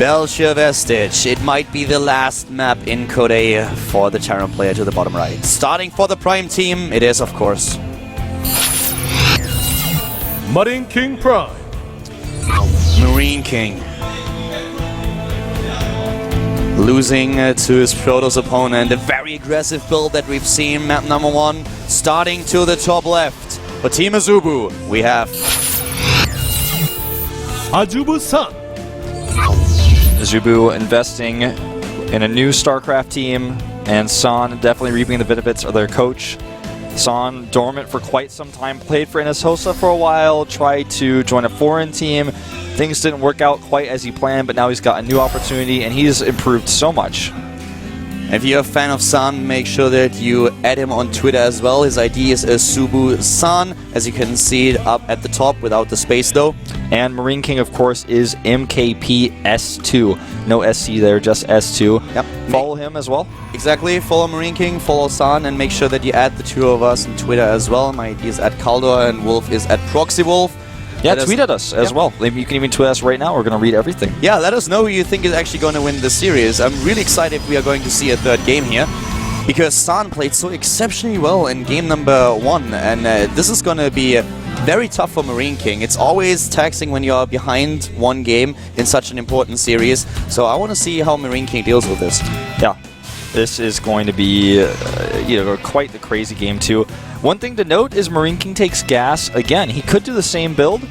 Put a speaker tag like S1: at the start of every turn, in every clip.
S1: Belcher Vestige. It might be the last map in Code A for the Terran player to the bottom right. Starting for the Prime team, it is, of course,
S2: MarineKing Prime.
S1: MarineKing. Losing to his Protoss opponent. A very aggressive build that we've seen. Map number 1 starting to the top left. For Team Azubu, we have
S2: Azubu-san.
S3: Azubu investing in a new Starcraft team, and San definitely reaping the benefits of their coach. San, dormant for quite some time, played for Hosa for a while, tried to join a foreign team. Things didn't work out quite as he planned, but now he's got a new opportunity, and he's improved so much.
S1: If you're a fan of San, make sure that you add him on Twitter as well. His ID is Azubu-san, as you can see it up at the top without the space though.
S3: And MarineKing, of course, is MKPS2. No SC there, just S2.
S1: Yep.
S3: Follow him as well.
S1: Exactly. Follow MarineKing, follow San, and make sure that you add the two of us on Twitter as well. My ID is at Kaldor and Wolf is at ProxyWolf.
S3: Yeah, tweet at us as well. You can even tweet us right now. We're going to read everything.
S1: Yeah, let us know who you think is actually going to win this series. I'm really excited we are going to see a third game here, because San played so exceptionally well in game number 1, and this is going to be very tough for MarineKing. It's always taxing when you're behind one game in such an important series, so I want to see how MarineKing deals with this.
S3: Yeah, this is going to be quite the crazy game too. One thing to note is MarineKing takes gas again. He could do the same build.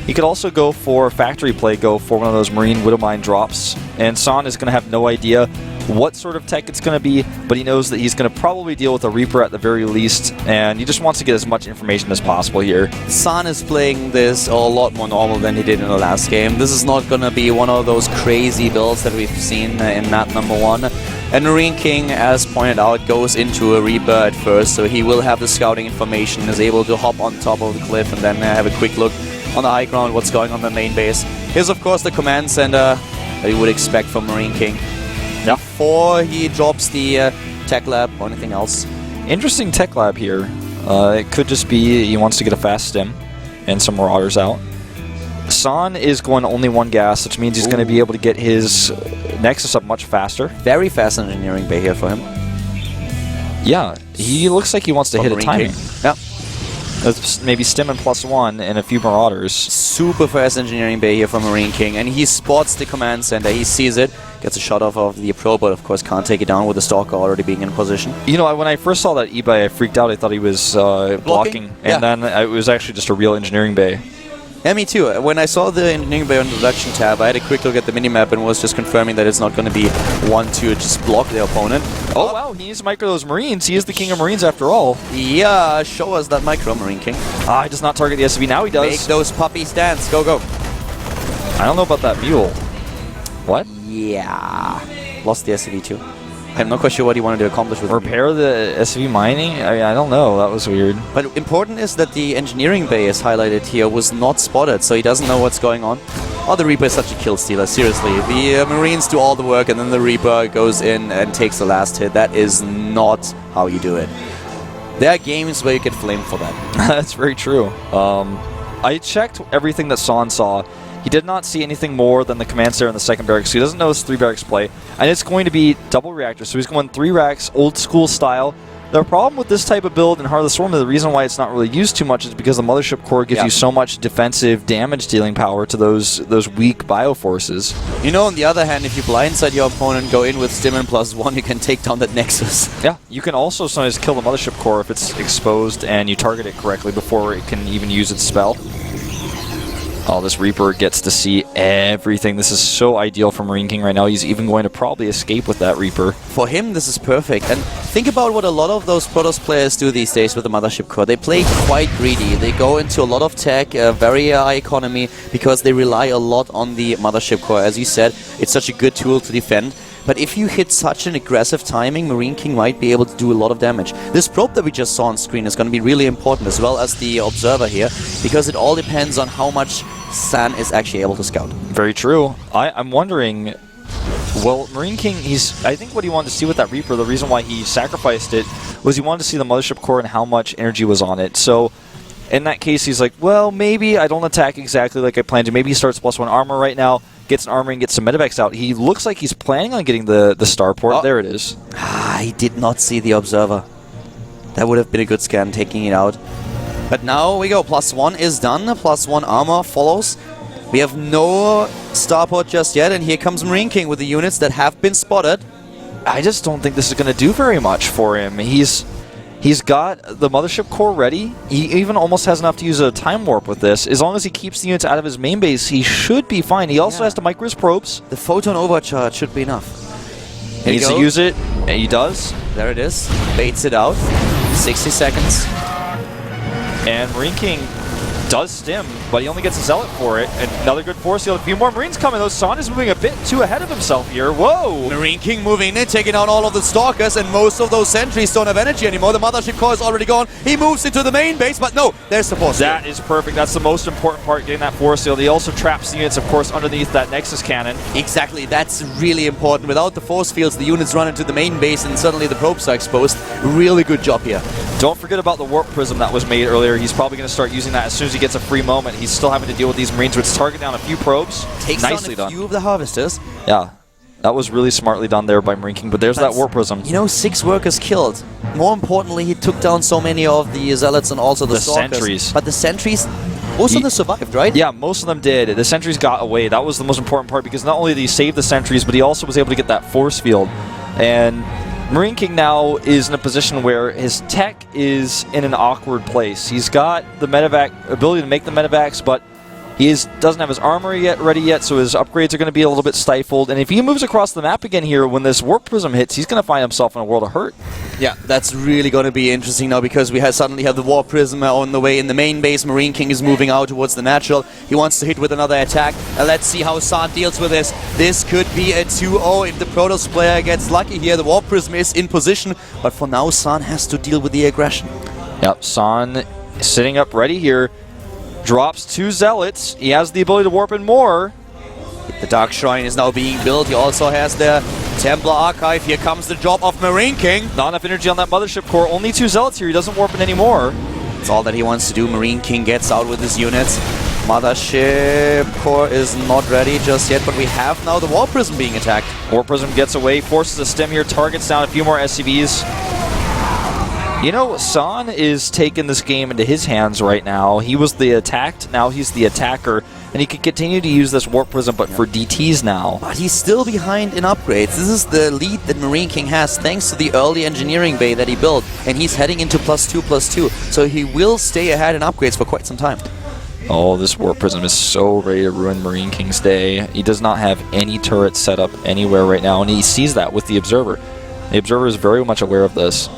S3: He could also go for factory play, go for one of those Marine Widowmine drops. And San is going to have no idea what sort of tech it's going to be, but he knows that he's going to probably deal with a Reaper at the very least, and he just wants to get as much information as possible here.
S1: San is playing this a lot more normal than he did in the last game. This is not going to be one of those crazy builds that we've seen in map number 1. And MarineKing, as pointed out, goes into a Reaper at first, so he will have the scouting information, is able to hop on top of the cliff and then have a quick look on the high ground, what's going on the main base. Here's, of course, the command center that you would expect from MarineKing.
S3: Yeah.
S1: Before he drops the tech lab or anything else.
S3: Interesting tech lab here. It could just be he wants to get a fast stim and some marauders out. San is going only 1 gas, which means he's going to be able to get his Nexus up much faster.
S1: Very fast engineering bay here for him.
S3: Yeah, he looks like he wants to hit a timing.
S1: Yeah.
S3: Maybe stim and +1 and a few marauders.
S1: Super fast engineering bay here for MarineKing, and he spots the command center. He sees it, gets a shot off of the Pro, but of course can't take it down with the Stalker already being in position.
S3: You know, when I first saw that E-bay, I freaked out. I thought he was blocking, and then it was actually just a real engineering bay.
S1: Yeah, me too. When I saw the engineering bay on the introduction tab, I had a quick look at the minimap and was just confirming that it's not going to be one to just block the opponent.
S3: Oh wow, he needs to micro those Marines. He is the king of Marines after all.
S1: Yeah, show us that micro, MarineKing.
S3: He does not target the SV. Now he does.
S1: Make those puppies dance. Go, go.
S3: I don't know about that mule. What?
S1: Yeah. Lost the SV too. I'm not quite sure what he wanted to accomplish with
S3: repair the SV mining? I don't know. That was weird.
S1: But important is that the engineering bay is highlighted here was not spotted, so he doesn't know what's going on. Oh, the Reaper is such a kill stealer, seriously. The Marines do all the work and then the Reaper goes in and takes the last hit. That is not how you do it. There are games where you get flamed for that.
S3: That's very true. I checked everything that San saw. He did not see anything more than the command center in the second barracks, so he doesn't know his 3 barracks play. And it's going to be double reactors, so he's going 3 racks, old school style. The problem with this type of build in Heart of the Storm, the reason why it's not really used too much is because the Mothership Core gives you so much defensive damage dealing power to those weak bioforces.
S1: You know, on the other hand, if you blindside your opponent, go in with Stim and +1, you can take down that Nexus.
S3: Yeah, you can also sometimes kill the Mothership Core if it's exposed and you target it correctly before it can even use its spell. Oh, this Reaper gets to see everything. This is so ideal for MarineKing right now. He's even going to probably escape with that Reaper.
S1: For him, this is perfect. And think about what a lot of those Protoss players do these days with the Mothership Core. They play quite greedy. They go into a lot of tech, very high economy, because they rely a lot on the Mothership Core. As you said, it's such a good tool to defend. But if you hit such an aggressive timing, MarineKing might be able to do a lot of damage. This probe that we just saw on screen is going to be really important, as well as the observer here, because it all depends on how much San is actually able to scout.
S3: Very true. I'm wondering, well, MarineKing, I think what he wanted to see with that Reaper, the reason why he sacrificed it, was he wanted to see the Mothership Core and how much energy was on it. So in that case, he's like, well, maybe I don't attack exactly like I planned to. Maybe he starts +1 armor right now, gets an armory and gets some medevacs out. He looks like he's planning on getting the starport.
S1: Oh.
S3: There it is.
S1: He did not see the observer. That would have been a good scan, taking it out. But now we go. +1 is done. +1 armor follows. We have no starport just yet, and here comes MarineKing with the units that have been spotted.
S3: I just don't think this is going to do very much for him. He's got the mothership core ready. He even almost has enough to use a time warp with this. As long as he keeps the units out of his main base, he should be fine. He also has to micro his probes.
S1: The photon overcharge should be enough.
S3: He needs to use it, and he does.
S1: There it is. Baits it out. 60 seconds.
S3: And MarineKing does stim, but he only gets a zealot for it. And another good force field. A few more Marines coming, though. San is moving a bit too ahead of himself here. Whoa!
S1: MarineKing moving in, taking out all of the Stalkers, and most of those sentries don't have energy anymore. The mothership core is already gone. He moves into the main base, but no, there's the force field.
S3: That is perfect. That's the most important part, getting that force field. He also traps the units, of course, underneath that Nexus cannon.
S1: Exactly, that's really important. Without the force fields, the units run into the main base, and suddenly the probes are exposed. Really good job here.
S3: Don't forget about the warp prism that was made earlier. He's probably going to start using that as soon as he gets a free moment. He's still having to deal with these Marines, which target down a few probes.
S1: Takes
S3: Nicely
S1: down a
S3: done.
S1: few of the harvesters.
S3: Yeah, that was really smartly done there by MarineKing, but there's that warp prism.
S1: You know, 6 workers killed. More importantly, he took down so many of the zealots and also the Stalkers.
S3: Sentries.
S1: But the sentries, most of them survived, right?
S3: Yeah, most of them did. The sentries got away. That was the most important part, because not only did he save the sentries, but he also was able to get that force field. And MarineKing now is in a position where his tech is in an awkward place. He's got the medevac ability to make the medevacs, but he doesn't have his armor ready yet, so his upgrades are going to be a little bit stifled. And if he moves across the map again here, when this warp prism hits, he's going to find himself in a world of hurt.
S1: Yeah, that's really going to be interesting now, because we suddenly have the warp prism on the way in the main base. MarineKing is moving out towards the natural. He wants to hit with another attack. Let's see how San deals with this. This could be a 2-0 if the Protoss player gets lucky here. The warp prism is in position, but for now San has to deal with the aggression.
S3: Yep, San sitting up ready here. Drops 2 zealots. He has the ability to warp in more.
S1: The Dark Shrine is now being built. He also has the Templar Archive. Here comes the job of MarineKing.
S3: Not enough energy on that mothership core. Only 2 zealots here. He doesn't warp in anymore.
S1: That's all that he wants to do. MarineKing gets out with his units. Mothership core is not ready just yet, but we have now the Warp Prism being attacked.
S3: Warp Prism gets away, forces a stem here, targets down a few more SCVs. You know, San is taking this game into his hands right now. He was the attacked, now he's the attacker, and he can continue to use this Warp Prism, but for DTs now.
S1: But he's still behind in upgrades. This is the lead that MarineKing has thanks to the early engineering bay that he built, and he's heading into +2/+2, so he will stay ahead in upgrades for quite some time.
S3: Oh, this Warp Prism is so ready to ruin MarineKing's day. He does not have any turrets set up anywhere right now, and he sees that with the Observer. The Observer is very much aware of this.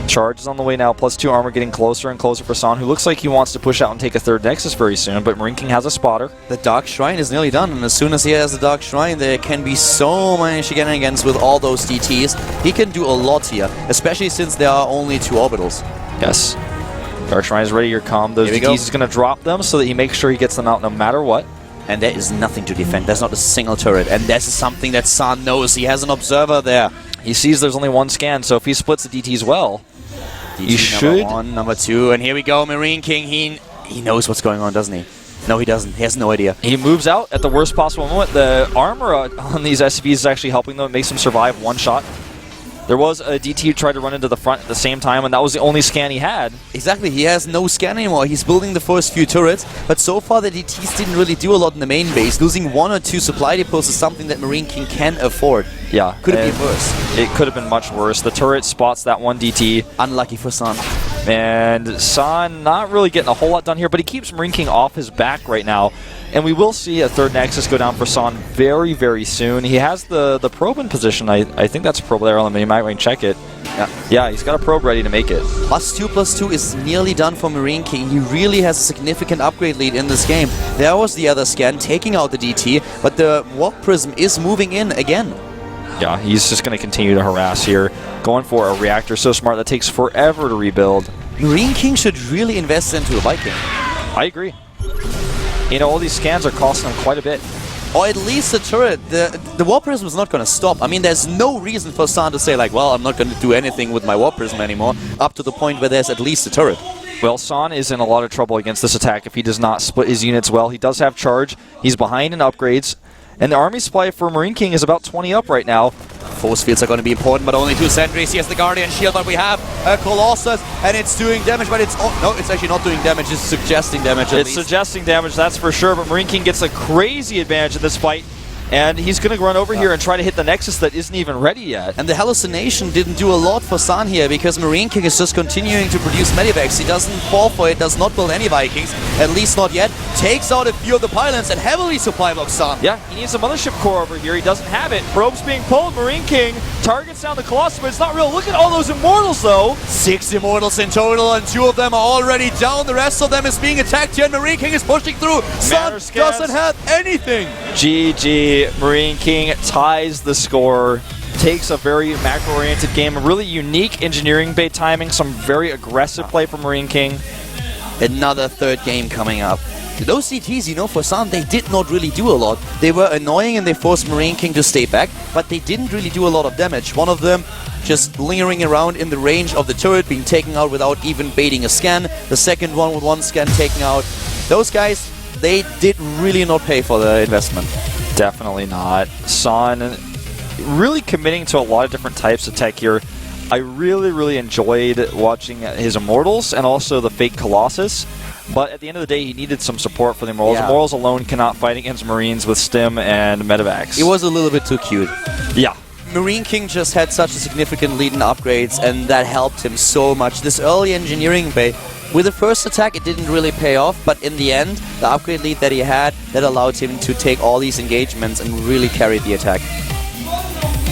S3: Charge is on the way now, +2 armor getting closer and closer for San, who looks like he wants to push out and take a 3rd Nexus very soon, but MarineKing has a spotter.
S1: The Dark Shrine is nearly done, and as soon as he has the Dark Shrine, there can be so many shenanigans with all those DTs. He can do a lot here, especially since there are only 2 orbitals.
S3: Yes. Dark Shrine is ready, here come. Those DTs is going to drop them so that he makes sure he gets them out no matter what.
S1: And there is nothing to defend. There's not a single turret, and this is something that San knows. He has an observer there.
S3: He sees there's only 1 scan, so if he splits the DTs well,
S1: DT
S3: you should.
S1: Number 1, number 2, and here we go. MarineKing, he knows what's going on, doesn't he? No, he doesn't. He has no idea.
S3: He moves out at the worst possible moment. The armor on these SCVs is actually helping them. It makes them survive 1 shot. There was a DT who tried to run into the front at the same time, and that was the only scan he had.
S1: Exactly, he has no scan anymore. He's building the first few turrets, but so far the DTs didn't really do a lot in the main base. Losing 1 or 2 supply depots is something that MarineKing can afford.
S3: Yeah.
S1: Could have been worse.
S3: It could have been much worse. The turret spots that 1 DT.
S1: Unlucky for San.
S3: And San not really getting a whole lot done here, but he keeps MarineKing off his back right now. And we will see a 3rd Nexus go down for San very, very soon. He has the probe in position. I think that's a probe there on the minimap. We can check it. Yeah, he's got a probe ready to make it.
S1: +2/+2 is nearly done for MarineKing. He really has a significant upgrade lead in this game. There was the other scan taking out the DT, but the Warp Prism is moving in again.
S3: Yeah, he's just going to continue to harass here. Going for a reactor so smart that takes forever to rebuild.
S1: MarineKing should really invest into a Viking.
S3: I agree. You know, all these scans are costing him quite a bit.
S1: Or at least the turret. The Warp Prism is not going to stop. I mean, there's no reason for San to say, like, well, I'm not going to do anything with my Warp Prism anymore, up to the point where there's at least a turret.
S3: Well, San is in a lot of trouble against this attack if he does not split his units well. He does have charge. He's behind in upgrades. And the army supply for MarineKing is about 20 up right now.
S1: Force fields are going to be important, but only 2 sentries. He has the Guardian Shield, but we have a Colossus, and it's doing damage, but it's... Oh, no, it's actually not doing damage. It's suggesting damage at
S3: It's
S1: least.
S3: suggesting damage, that's for sure, but MarineKing gets a crazy advantage in this fight. And he's going to run over here and try to hit the Nexus that isn't even ready yet.
S1: And the hallucination didn't do a lot for San here, because MarineKing is just continuing to produce medivacs. He doesn't fall for it, does not build any Vikings, at least not yet. Takes out a few of the pylons and heavily supply blocks San.
S3: Yeah, he needs a Mothership Core over here. He doesn't have it. Probe's being pulled. MarineKing targets down the Colossus, but it's not real. Look at all those Immortals, though.
S1: 6 Immortals in total, and 2 of them are already down. The rest of them is being attacked here, and MarineKing is pushing through. San doesn't have anything.
S3: GG. MarineKing ties the score. Takes a very macro-oriented game, a really unique engineering bay timing, some very aggressive play from MarineKing.
S1: Another 3rd game coming up. Those CTs, you know, for San, they did not really do a lot. They were annoying and they forced MarineKing to stay back, but they didn't really do a lot of damage. One of them just lingering around in the range of the turret, being taken out without even baiting a scan. The second one with 1 scan taken out. Those guys, they did really not pay for the investment.
S3: Definitely not. San really committing to a lot of different types of tech here. I really enjoyed watching his Immortals and also the fake Colossus. But at the end of the day, he needed some support for the Immortals.
S1: Yeah.
S3: Immortals alone cannot fight against Marines with Stim and Medivacs.
S1: It was a little bit too cute.
S3: Yeah.
S1: MarineKing just had such a significant lead in upgrades, and that helped him so much. This early engineering bay, with the first attack, it didn't really pay off, but in the end, the upgrade lead that he had, that allowed him to take all these engagements and really carry the attack.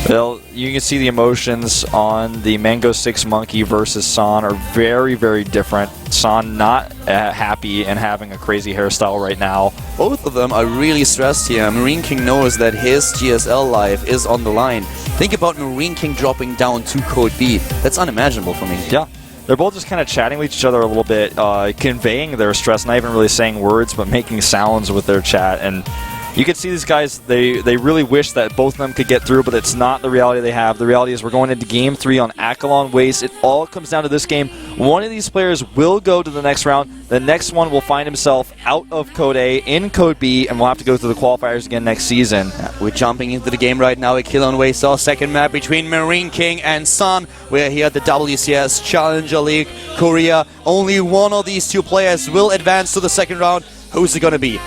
S3: Well, you can see the emotions on the MANGOSIX Monkey versus San are very different. San not happy and having a crazy hairstyle right now.
S1: Both of them are really stressed here. MarineKing knows that his GSL life is on the line. Think about MarineKing dropping down to Code B. That's unimaginable for me.
S3: Yeah. They're both just kind of chatting with each other a little bit, conveying their stress, not even really saying words, but making sounds with their chat. And you can see these guys, they really wish that both of them could get through, but it's not the reality they have. The reality is we're going into Game 3 on Akalon Waste. It all comes down to this game. One of these players will go to the next round. The next one will find himself out of Code A, in Code B, and we'll have to go through the qualifiers again next season.
S1: Yeah, we're jumping into the game right now. Akalon Waste, our second map between MarineKing and San. We're here at the WCS Challenger League Korea. Only one of these 2 players will advance to the second round. Who's it going to be?